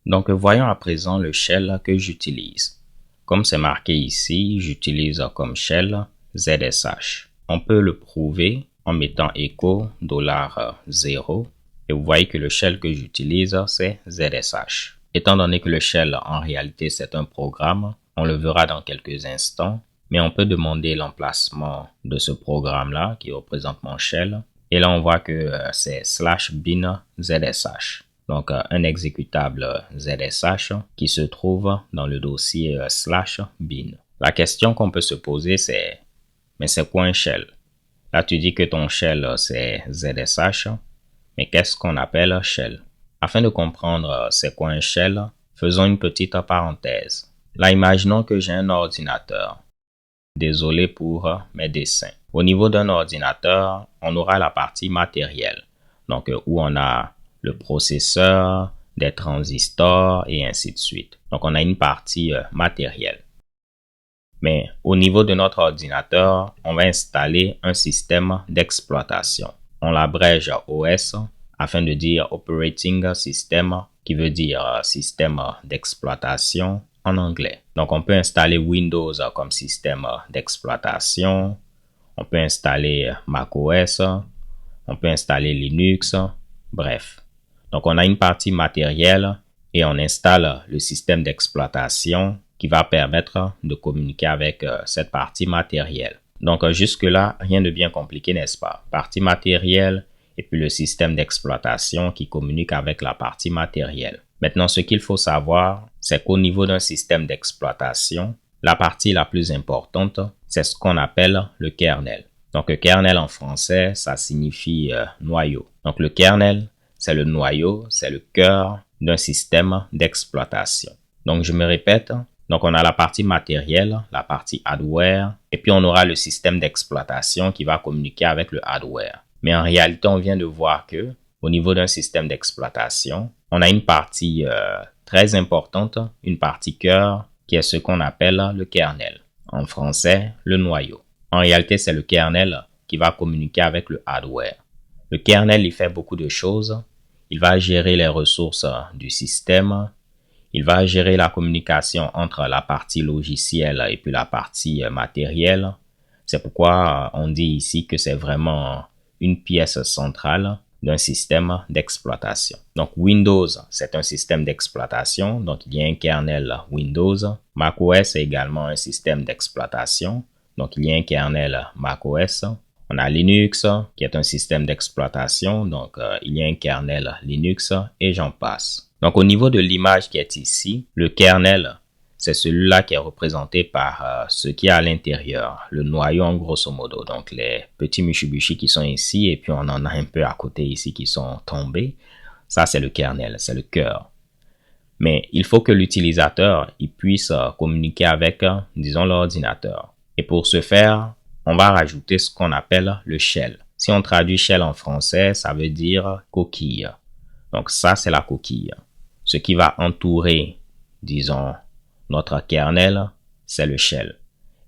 Donc, voyons à présent le shell que j'utilise. Comme c'est marqué ici, j'utilise comme shell ZSH. On peut le prouver en mettant echo $0 et vous voyez que le shell que j'utilise, c'est ZSH. Étant donné que le shell, en réalité, c'est un programme, on le verra dans quelques instants, mais on peut demander l'emplacement de ce programme-là qui représente mon shell. Et là, on voit que c'est /bin ZSH. Donc, un exécutable ZSH qui se trouve dans le dossier /bin. La question qu'on peut se poser, c'est, mais c'est quoi un shell? Là, tu dis que ton shell, c'est ZSH, mais qu'est-ce qu'on appelle shell? Afin de comprendre c'est quoi un shell, faisons une petite parenthèse. Là, imaginons que j'ai un ordinateur. Désolé pour mes dessins. Au niveau d'un ordinateur, on aura la partie matérielle, donc où on a le processeur, des transistors et ainsi de suite. Donc, on a une partie matérielle. Mais au niveau de notre ordinateur, on va installer un système d'exploitation. On l'abrège OS afin de dire Operating System, qui veut dire système d'exploitation en anglais. Donc, on peut installer Windows comme système d'exploitation. On peut installer macOS. On peut installer Linux. Bref. Donc, on a une partie matérielle et on installe le système d'exploitation qui va permettre de communiquer avec cette partie matérielle. Donc, jusque-là, rien de bien compliqué, n'est-ce pas? Partie matérielle et puis le système d'exploitation qui communique avec la partie matérielle. Maintenant, ce qu'il faut savoir, c'est qu'au niveau d'un système d'exploitation, la partie la plus importante, c'est ce qu'on appelle le kernel. Donc, le kernel en français, ça signifie noyau. Donc, le kernel, c'est le noyau, c'est le cœur d'un système d'exploitation. Donc, je me répète, donc on a la partie matérielle, la partie hardware, et puis on aura le système d'exploitation qui va communiquer avec le hardware. Mais en réalité, on vient de voir que au niveau d'un système d'exploitation, on a une partie très importante, une partie cœur, qui est ce qu'on appelle le kernel. En français, le noyau. En réalité, c'est le kernel qui va communiquer avec le hardware. Le kernel, il fait beaucoup de choses. Il va gérer les ressources du système. Il va gérer la communication entre la partie logicielle et puis la partie matérielle. C'est pourquoi on dit ici que c'est vraiment une pièce centrale d'un système d'exploitation. Donc Windows, c'est un système d'exploitation, donc il y a un kernel Windows. macOS est également un système d'exploitation, donc il y a un kernel macOS. On a Linux, qui est un système d'exploitation, donc il y a un kernel Linux et j'en passe. Donc au niveau de l'image qui est ici, le kernel, c'est celui-là qui est représenté par ce qui est à l'intérieur, le noyau en grosso modo. Donc les petits Mitsubishi qui sont ici et puis on en a un peu à côté ici qui sont tombés. Ça, c'est le kernel, c'est le cœur. Mais il faut que l'utilisateur il puisse communiquer avec, disons, l'ordinateur. Et pour ce faire, on va rajouter ce qu'on appelle le shell. Si on traduit shell en français, ça veut dire coquille. Donc ça, c'est la coquille. Ce qui va entourer, disons, notre kernel, c'est le shell.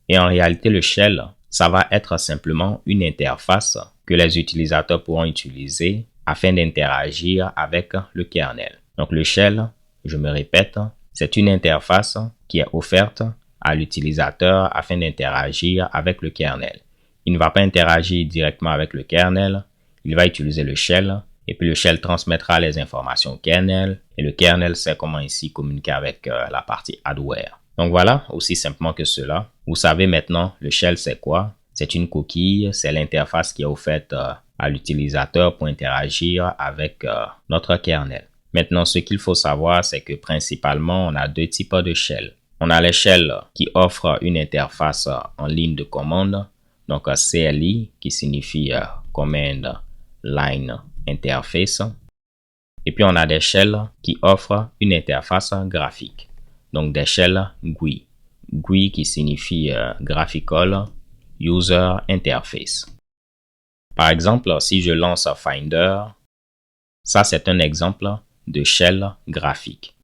Et en réalité, le shell, ça va être simplement une interface que les utilisateurs pourront utiliser afin d'interagir avec le kernel. Donc le shell, je me répète, c'est une interface qui est offerte à l'utilisateur afin d'interagir avec le kernel. Il ne va pas interagir directement avec le kernel, il va utiliser le shell et puis le shell transmettra les informations au kernel et le kernel sait comment ici communiquer avec la partie hardware. Donc voilà, aussi simplement que cela. Vous savez maintenant, le shell c'est quoi? C'est une coquille, c'est l'interface qui est offerte à l'utilisateur pour interagir avec notre kernel. Maintenant, ce qu'il faut savoir, c'est que principalement, on a deux types de shell. On a les shells qui offrent une interface en ligne de commande, donc CLI qui signifie Command Line Interface. Et puis on a des shells qui offrent une interface graphique, donc des shells GUI. GUI qui signifie Graphical User Interface. Par exemple, si je lance Finder, ça c'est un exemple de shell graphique.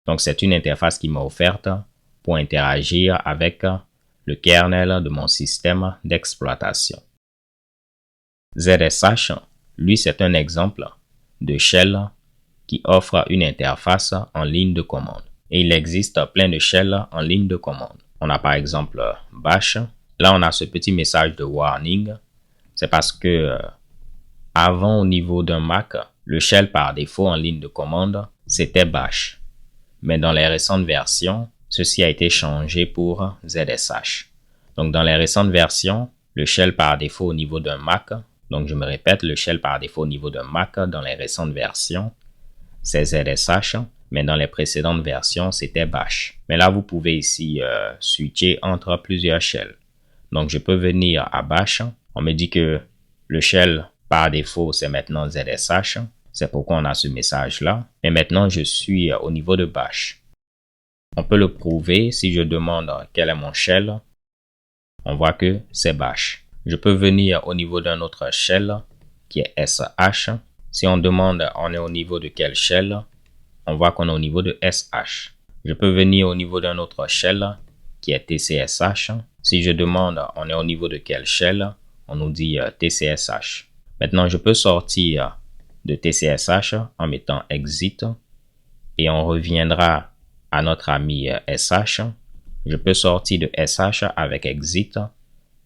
Donc c'est une interface qui m'est offerte pour interagir avec le kernel de mon système d'exploitation. ZSH, lui, c'est un exemple de shell qui offre une interface en ligne de commande. Et il existe plein de shells en ligne de commande. On a par exemple Bash. Là, on a ce petit message de warning. C'est parce que avant, au niveau d'un Mac, le shell par défaut en ligne de commande, c'était Bash. Mais dans les récentes versions, ceci a été changé pour ZSH. Donc, dans les récentes versions, le shell par défaut au niveau d'un Mac, donc je me répète, le shell par défaut au niveau d'un Mac dans les récentes versions, c'est ZSH, mais dans les précédentes versions, c'était Bash. Mais là, vous pouvez ici switcher entre plusieurs shells. Donc, je peux venir à Bash. On me dit que le shell par défaut, c'est maintenant ZSH. C'est pourquoi on a ce message-là. Mais maintenant, je suis au niveau de Bash. On peut le prouver si je demande quel est mon shell. On voit que c'est Bash. Je peux venir au niveau d'un autre shell qui est SH. Si on demande on est au niveau de quel shell, on voit qu'on est au niveau de SH. Je peux venir au niveau d'un autre shell qui est TCSH. Si je demande on est au niveau de quel shell, on nous dit TCSH. Maintenant, je peux sortir de TCSH en mettant exit et on reviendra à notre ami SH. Je peux sortir de SH avec exit.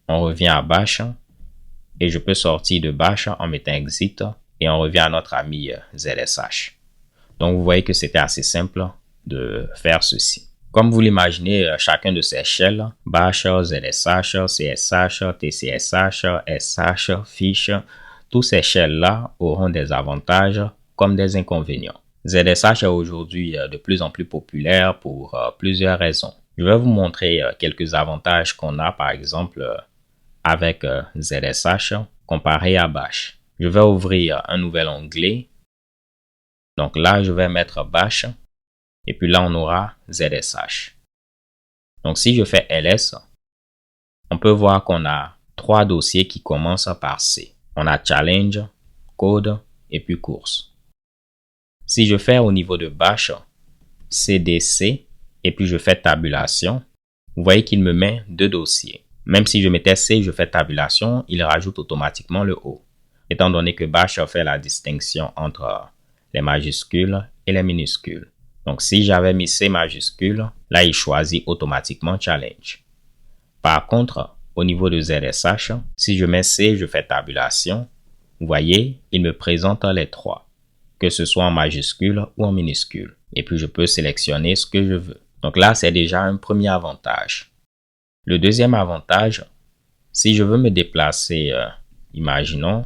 On revient à Bash et je peux sortir de Bash en mettant exit et on revient à notre ami ZSH. Donc, vous voyez que c'était assez simple de faire ceci. Comme vous l'imaginez, chacun de ces shells, Bash, ZSH, CSH, TCSH, SH, Fish, tous ces shells-là auront des avantages comme des inconvénients. ZSH est aujourd'hui de plus en plus populaire pour plusieurs raisons. Je vais vous montrer quelques avantages qu'on a, par exemple, avec ZSH comparé à Bash. Je vais ouvrir un nouvel onglet. Donc là, je vais mettre Bash. Et puis là, on aura ZSH. Donc si je fais ls, on peut voir qu'on a 3 dossiers qui commencent par C. On a challenge, code et puis course. Si je fais au niveau de Bash, CDC, et puis je fais tabulation, vous voyez qu'il me met 2 dossiers. Même si je mettais C, je fais tabulation, il rajoute automatiquement le O. Étant donné que Bash fait la distinction entre les majuscules et les minuscules. Donc, si j'avais mis C majuscule, là, il choisit automatiquement challenge. Par contre, au niveau de ZSH, si je mets C, je fais tabulation. Vous voyez, il me présente les 3, que ce soit en majuscule ou en minuscule. Et puis, je peux sélectionner ce que je veux. Donc là, c'est déjà un premier avantage. Le deuxième avantage, si je veux me déplacer, imaginons,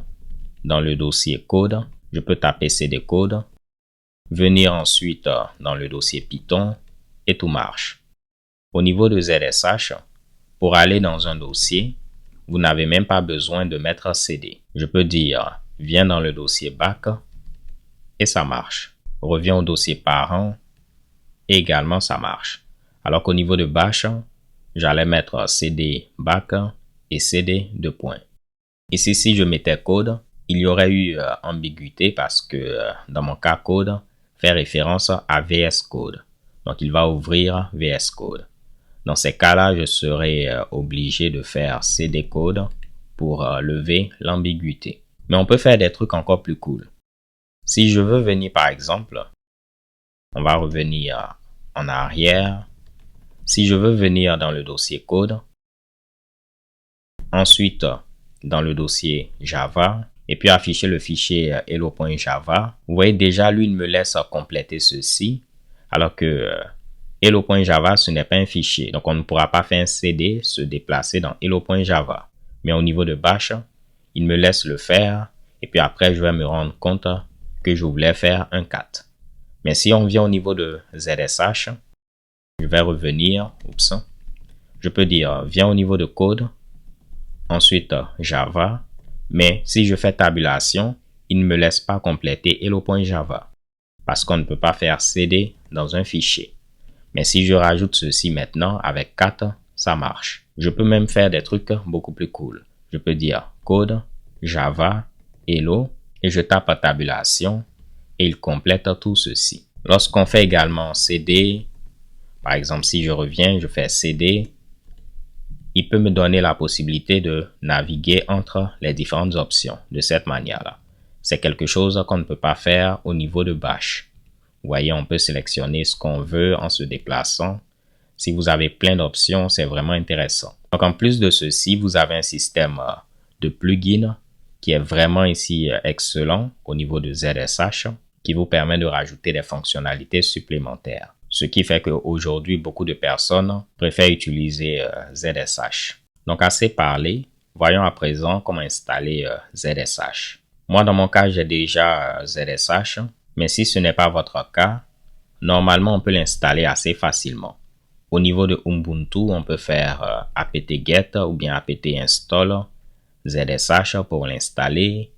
dans le dossier code, je peux taper CD code, venir ensuite dans le dossier Python et tout marche. Au niveau de ZSH, pour aller dans un dossier, vous n'avez même pas besoin de mettre CD. Je peux dire viens dans le dossier back et ça marche. Reviens au dossier parent et également ça marche. Alors qu'au niveau de Bash, j'allais mettre CD back et CD 2 points. Ici, si je mettais code, il y aurait eu ambiguïté parce que dans mon cas code fait référence à VS Code. Donc, il va ouvrir VS Code. Dans ces cas-là, je serai obligé de faire CD code pour lever l'ambiguïté. Mais on peut faire des trucs encore plus cool. Si je veux venir par exemple, on va revenir en arrière. Si je veux venir dans le dossier code, ensuite dans le dossier Java, et puis afficher le fichier hello.java, vous voyez déjà, lui, il me laisse compléter ceci, alors que hello.java, ce n'est pas un fichier. Donc, on ne pourra pas faire un CD, se déplacer dans hello.java. Mais au niveau de Bash, il me laisse le faire, et puis après, je vais me rendre compte que je voulais faire un cat. Mais si on vient au niveau de ZSH, je vais revenir, je peux dire, viens au niveau de code, ensuite Java, mais si je fais tabulation, il ne me laisse pas compléter hello.java parce qu'on ne peut pas faire CD dans un fichier. Mais si je rajoute ceci maintenant avec cat, ça marche. Je peux même faire des trucs beaucoup plus cool. Je peux dire code, Java, hello, et je tape tabulation et il complète tout ceci. Lorsqu'on fait également CD, par exemple, si je reviens, je fais CD, il peut me donner la possibilité de naviguer entre les différentes options de cette manière-là. C'est quelque chose qu'on ne peut pas faire au niveau de Bash. Vous voyez, on peut sélectionner ce qu'on veut en se déplaçant. Si vous avez plein d'options, c'est vraiment intéressant. Donc, en plus de ceci, vous avez un système de plugins qui est vraiment ici excellent au niveau de ZSH, qui vous permet de rajouter des fonctionnalités supplémentaires. Ce qui fait qu'aujourd'hui, beaucoup de personnes préfèrent utiliser ZSH. Donc, assez parlé, voyons à présent comment installer ZSH. Moi, dans mon cas, j'ai déjà ZSH, mais si ce n'est pas votre cas, normalement, on peut l'installer assez facilement. Au niveau de Ubuntu, on peut faire apt-get ou bien apt-install ZSH pour l'installer.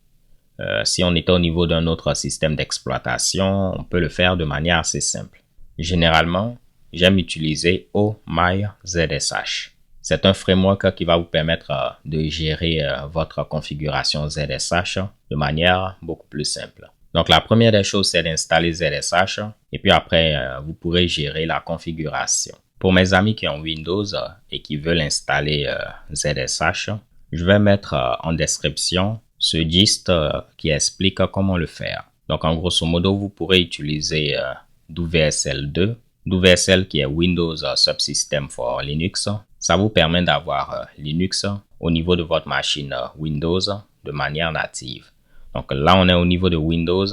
Si on était au niveau d'un autre système d'exploitation, on peut le faire de manière assez simple. Généralement, j'aime utiliser OMyZSH. C'est un framework qui va vous permettre de gérer votre configuration ZSH de manière beaucoup plus simple. Donc, la première des choses, c'est d'installer ZSH et puis après, vous pourrez gérer la configuration. Pour mes amis qui ont Windows et qui veulent installer ZSH, je vais mettre en description ce gist qui explique comment le faire. Donc, en grosso modo, vous pourrez utiliser WSL2. WSL qui est Windows Subsystem for Linux. Ça vous permet d'avoir Linux au niveau de votre machine Windows de manière native. Donc là, on est au niveau de Windows,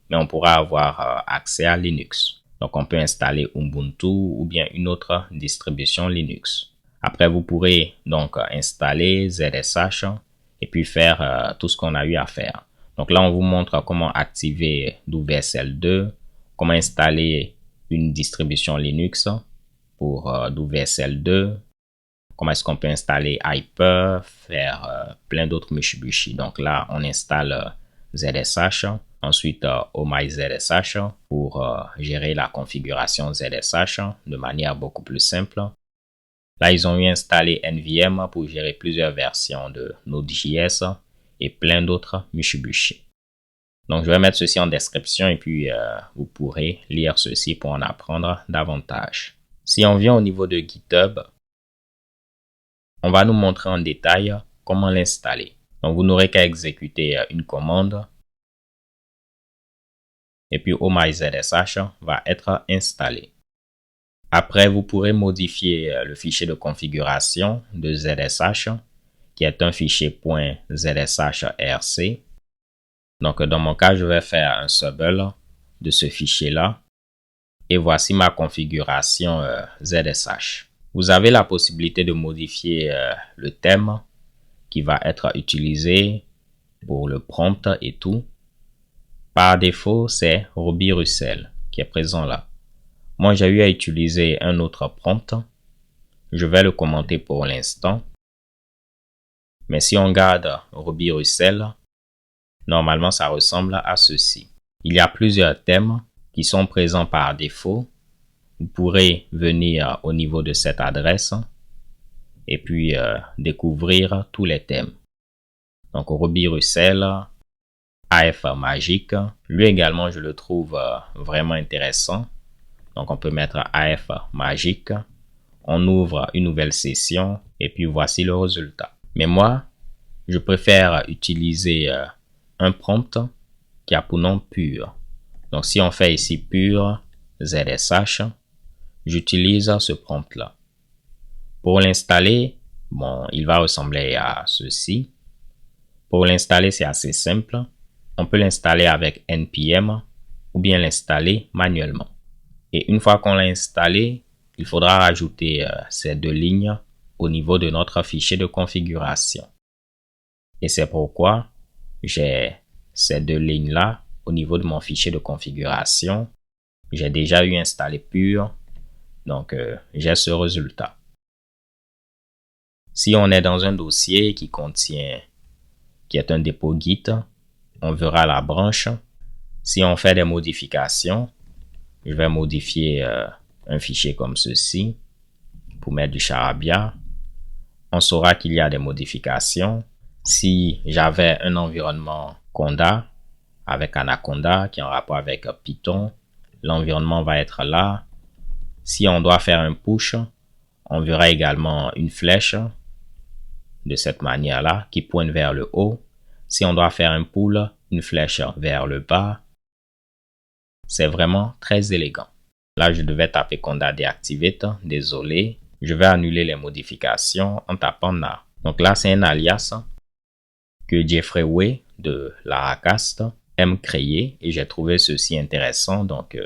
mais on pourra avoir accès à Linux. Donc, on peut installer Ubuntu ou bien une autre distribution Linux. Après, vous pourrez donc installer ZSH et puis faire tout ce qu'on a eu à faire. Donc là, on vous montre comment activer WSL2, comment installer une distribution Linux pour WSL2, comment est-ce qu'on peut installer Hyper, faire plein d'autres Mushibushi. Donc là, on installe ZSH, ensuite OMyZSH pour gérer la configuration ZSH de manière beaucoup plus simple. Là, ils ont eu installé NVM pour gérer plusieurs versions de Node.js et plein d'autres Mushibushi. Donc, je vais mettre ceci en description et puis vous pourrez lire ceci pour en apprendre davantage. Si on vient au niveau de GitHub, on va nous montrer en détail comment l'installer. Donc, vous n'aurez qu'à exécuter une commande et puis OMyZSH va être installé. Après, vous pourrez modifier le fichier de configuration de ZSH qui est un fichier .zshrc. Donc, dans mon cas, je vais faire un subble de ce fichier-là. Et voici ma configuration ZSH. Vous avez la possibilité de modifier le thème qui va être utilisé pour le prompt et tout. Par défaut, c'est Ruby Russell qui est présent là. Moi, j'ai eu à utiliser un autre prompt. Je vais le commenter pour l'instant. Mais si on garde Ruby Russell, normalement, ça ressemble à ceci. Il y a plusieurs thèmes qui sont présents par défaut. Vous pourrez venir au niveau de cette adresse et puis découvrir tous les thèmes. Donc, Ruby Russell, AF Magic. Lui également, je le trouve vraiment intéressant. Donc, on peut mettre AF Magic. On ouvre une nouvelle session et puis voici le résultat. Mais moi, je préfère utiliser un prompt qui a pour nom pur. Donc, si on fait ici pur ZSH, j'utilise ce prompt-là. Pour l'installer, bon, il va ressembler à ceci. Pour l'installer, c'est assez simple. On peut l'installer avec npm ou bien l'installer manuellement. Et une fois qu'on l'a installé, il faudra rajouter ces deux lignes au niveau de notre fichier de configuration. Et c'est pourquoi j'ai ces deux lignes-là au niveau de mon fichier de configuration. J'ai déjà eu installé pur, donc j'ai ce résultat. Si on est dans un dossier qui est un dépôt Git, on verra la branche. Si on fait des modifications, je vais modifier un fichier comme ceci pour mettre du charabia. On saura qu'il y a des modifications. Si j'avais un environnement Conda avec Anaconda qui est en rapport avec Python, l'environnement va être là. Si on doit faire un push, on verra également une flèche de cette manière-là qui pointe vers le haut. Si on doit faire un pull, une flèche vers le bas. C'est vraiment très élégant. Là, je devais taper Conda Deactivate. Désolé. Je vais annuler les modifications en tapant NA. Donc là, c'est un alias que Jeffrey Way de Laracast aime créer et j'ai trouvé ceci intéressant. Donc,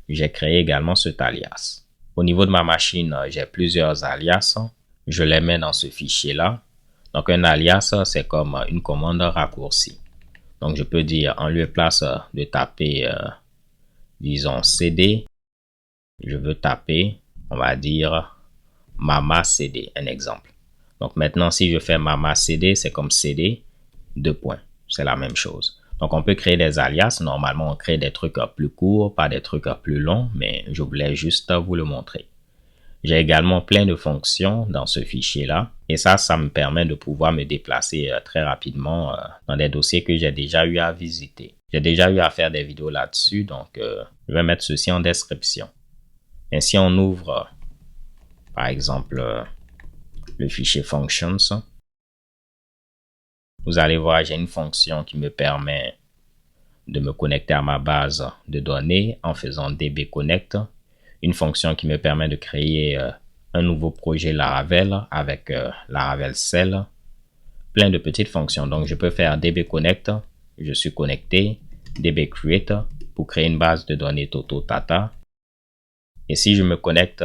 j'ai créé également cet alias. Au niveau de ma machine, j'ai plusieurs alias. Je les mets dans ce fichier-là. Donc, un alias, c'est comme une commande raccourcie. Donc, je peux dire en lieu et place de taper, disons, CD, je veux taper, on va dire, Mama CD, un exemple. Donc, maintenant, si je fais Mama CD, c'est comme CD, 2 points. C'est la même chose. Donc, on peut créer des alias. Normalement, on crée des trucs plus courts, pas des trucs plus longs, mais je voulais juste vous le montrer. J'ai également plein de fonctions dans ce fichier-là. Et ça me permet de pouvoir me déplacer très rapidement dans des dossiers que j'ai déjà eu à visiter. J'ai déjà eu à faire des vidéos là-dessus, donc je vais mettre ceci en description. Et si on ouvre, par exemple, le fichier functions, vous allez voir, j'ai une fonction qui me permet de me connecter à ma base de données en faisant dbconnect. Une fonction qui me permet de créer un nouveau projet Laravel avec Laravel Cell. Plein de petites fonctions. Donc, je peux faire dbconnect, je suis connecté, dbcreate pour créer une base de données TotoTata. Et si je me connecte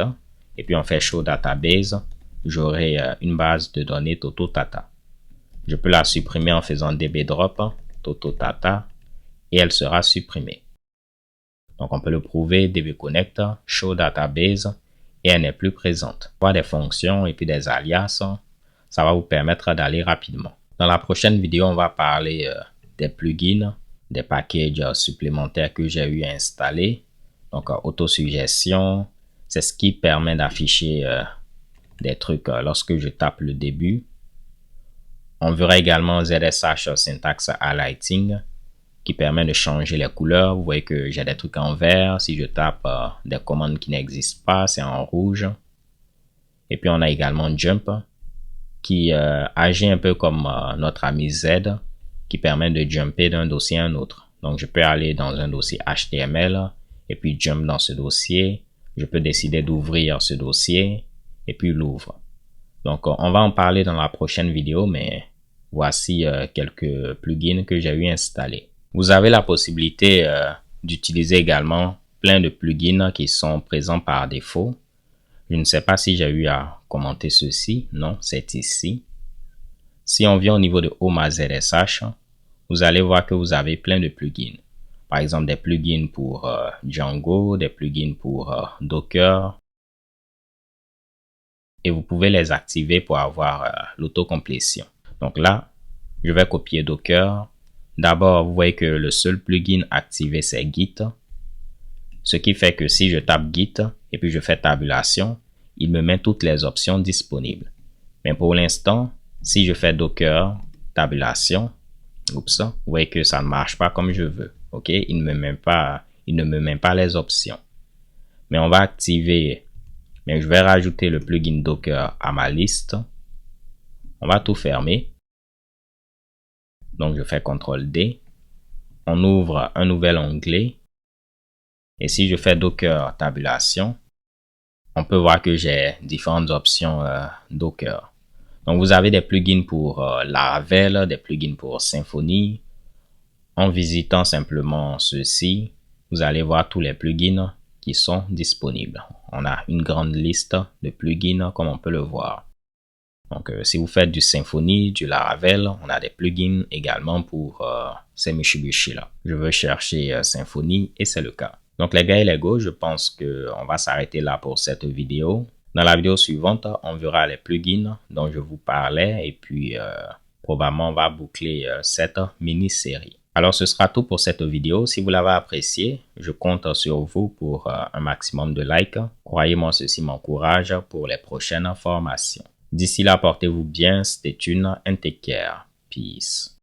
et puis on fait show database, j'aurai une base de données TotoTata. Je peux la supprimer en faisant dbdrop TotoTata et elle sera supprimée. Donc, on peut le prouver, dbconnect, show database, et elle n'est plus présente. Voir des fonctions et puis des alias, ça va vous permettre d'aller rapidement. Dans la prochaine vidéo, on va parler des plugins, des packages supplémentaires que j'ai eu à installer. Donc, autosuggestion, c'est ce qui permet d'afficher des trucs lorsque je tape le début. On verra également ZSH Syntax Highlighting, qui permet de changer les couleurs. Vous voyez que j'ai des trucs en vert. Si je tape des commandes qui n'existent pas, c'est en rouge. Et puis, on a également Jump, qui agit un peu comme notre ami Z, qui permet de jumper d'un dossier à un autre. Donc, je peux aller dans un dossier HTML et puis jump dans ce dossier. Je peux décider d'ouvrir ce dossier et puis l'ouvre. Donc, on va en parler dans la prochaine vidéo, mais voici quelques plugins que j'ai eu installés. Vous avez la possibilité d'utiliser également plein de plugins qui sont présents par défaut. Je ne sais pas si j'ai eu à commenter ceci. Non, c'est ici. Si on vient au niveau de Home à ZSH, vous allez voir que vous avez plein de plugins. Par exemple, des plugins pour Django, des plugins pour Docker. Et vous pouvez les activer pour avoir l'autocomplétion. Donc là, je vais copier Docker. D'abord, vous voyez que le seul plugin activé, c'est Git. Ce qui fait que si je tape Git et puis je fais tabulation, il me met toutes les options disponibles. Mais pour l'instant, si je fais Docker, tabulation, vous voyez que ça ne marche pas comme je veux. Ok, il ne me met pas les options. Mais on va activer, mais je vais rajouter le plugin Docker à ma liste. On va tout fermer. Donc, je fais CTRL D. On ouvre un nouvel onglet. Et si je fais Docker tabulation, on peut voir que j'ai différentes options Docker. Donc, vous avez des plugins pour Laravel, des plugins pour Symfony. En visitant simplement ceci, vous allez voir tous les plugins qui sont disponibles. On a une grande liste de plugins comme on peut le voir. Donc, si vous faites du Symfony, du Laravel, on a des plugins également pour ces Mitsubishi-là. Je veux chercher Symfony et c'est le cas. Donc, les gars et les go, je pense qu'on va s'arrêter là pour cette vidéo. Dans la vidéo suivante, on verra les plugins dont je vous parlais et puis probablement on va boucler cette mini-série. Alors, ce sera tout pour cette vidéo. Si vous l'avez apprécié, je compte sur vous pour un maximum de likes. Croyez-moi, ceci m'encourage pour les prochaines formations. D'ici là, portez-vous bien, stay tuned and take care. Peace.